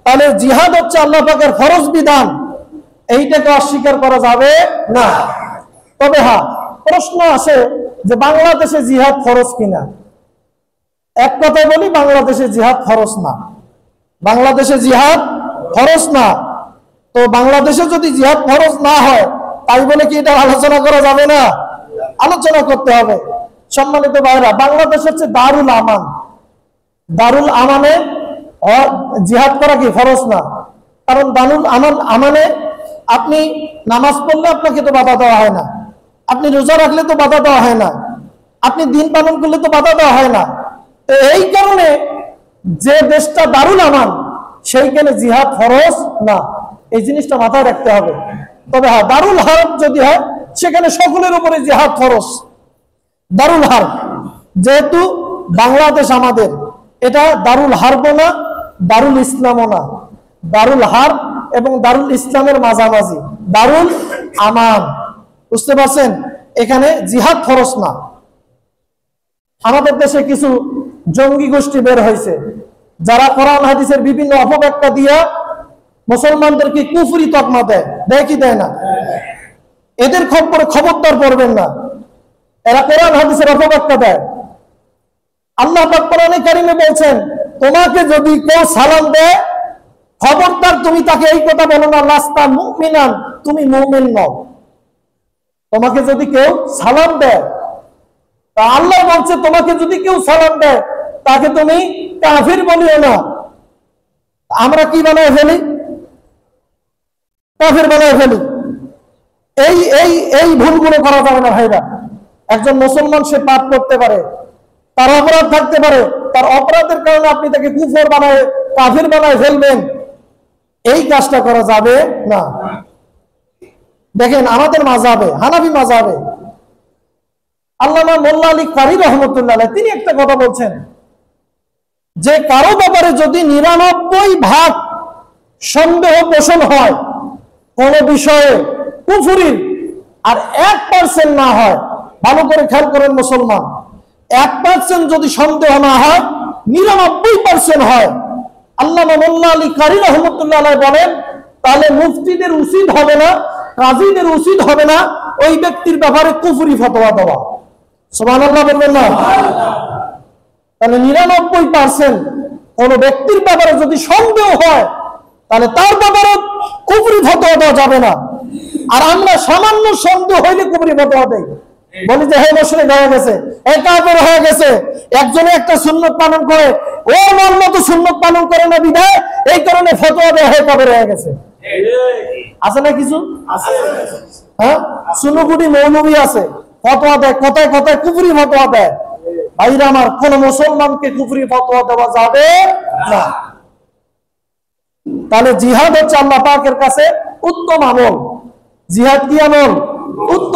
তাহলে জিহাদ হচ্ছে আল্লাহ পাকের ফরজ বিধান, এইটাকে অস্বীকার করা যাবে না। তবে হ্যাঁ, প্রশ্ন আসে যে বাংলাদেশে জিহাদ ফরজ কিনা। এক কথায় বলি, বাংলাদেশে জিহাদ ফরজ না। বাংলাদেশে জিহাদ ফরজ না। তো বাংলাদেশে যদি জিহাদ ফরজ না হয়, তাই বলে কি এটা আলোচনা করা যাবে না? আলোচনা করতে হবে। সম্মানিত ভাইরা, বাংলাদেশ হচ্ছে দারুল আমান। দারুল আমানে জিহাদ করা কি ফরজ না? কারণ দারুল আমানে আপনি নামাজ পড়লে আপনাকে তো বাধা দেওয়া হয় না, আপনি রোজা রাখলে তো বাধা দেওয়া হয় না, আপনি দিন পালন করলে তো বাধা দেওয়া হয় না। তো এই কারণে যে দেশটা দারুল আমান, সেইখানে জিহাদ ফরজ না। এই জিনিসটা মাথায় রাখতে হবে। তবে হ্যাঁ, দারুল হারব যদি হয়, সেখানে সকলের উপরে জিহাদ ফরজ। দারুল হারব, যেহেতু বাংলাদেশ আমাদের, এটা দারুল হারবও না, দারুল ইসলামও না। দারুল হারব এবং দারুল ইসলামের মাঝামাঝি, দারুল আমান। বুঝতে পারছেন? এখানে জিহাদ ফরজ না। আমাদের দেশে কিছু জঙ্গি গোষ্ঠী বের হয়েছে, যারা কোরআন হাদিসের বিভিন্ন অপব্যাখ্যা দিয়া মুসলমানদেরকে কুফরি তকমা দেয়। দেয় কি দেয় না? এদের খবরদার পড়বেন না। এরা কোরআন হাদিসের অপব্যাখ্যা দেয়। আল্লাহ পাক কোরআনে কারিমে বলছেন, তোমাকে যদি কেউ সালাম দেয়, খবরদার তুমি তাকে এই কথা বলো না, লাস্তা মুমিনান, তুমি মুমিন নও। তোমাকে যদি কেউ সালাম দেয়, তা আল্লাহ বলছে, তোমাকে যদি কেউ সালাম দেয়, তাকে তুমি কাফির বলিও না। আমরা কি বানায় ফেলি? কাফির বানায় ফেলি। এই এই এই ভুলগুলো করা যাবে না ভাইরা। একজন মুসলমান, সে পাপ করতে পারে, তার অপরাধ থাকতে পারে, তার অপরাধের কারণে আপনি তাকে কুফর বানায়, কাফির বানায় ফেলবেন, এই কাজটা করা যাবে না। দেখেন, আমাদের মাযহাবে, হানাফি মাযহাবে, আল্লামা মোল্লা আলী কারি রহমতুল্লাহ আলাইহি, তিনি একটা কথা বলছেন যে কারো ব্যাপারে যদি 99% সন্দেহ পোষণ হয় কোন বিষয়ে কুফরির, আর 1% না হয়, ভালো করে খেয়াল করেন মুসলমান, 1% যদি সন্দেহ না হয়, 99% হয়, আল্লামা মোল্লা আলী কারি রহমতুল্লাহ আলাইহি বলেন, তাহলে মুফতিদের উচিত হবে না, কাজীদের উচিত হবে না ওই ব্যক্তির ব্যাপারে কুফরি ফতোয়া দেওয়া। সুবহানাল্লাহ বলবেন না? তাহলে 99% কোন ব্যক্তির ব্যাপারে যদি সন্দেহ হয়, তাহলে তার ব্যাপারে কুফরি ফতোয়া দেওয়া যাবে না। আর আমরা সামান্য সন্দেহ হইলে কুফরি ফতোয়া দেই, বলি যে হে মুশরিক হয়ে গেছে, এ কাফের হয়ে গেছে। একজনে একটা সুন্নত পালন করে, ও মন মতো সুন্নত পালন করে না বিধায় এই কারণে ফতোয়া দেয় হে কাফের হয়ে গেছে। আছে না কিছু? হ্যাঁ, সুন্নগুটি মৌলবী আছে, ফতোয়া দেয়, কথায় কথায় কুফরি ফতোয়া দেয়। ভাইরা আমার, কোন মুসলমানকে কুফরি ফতোয়া দেওয়া যাবে না। তাহলে জিহাদ হচ্ছে আল্লাহ পাকের কাছে উত্তম আমল। জিহাদ কি আমল? উত্তম।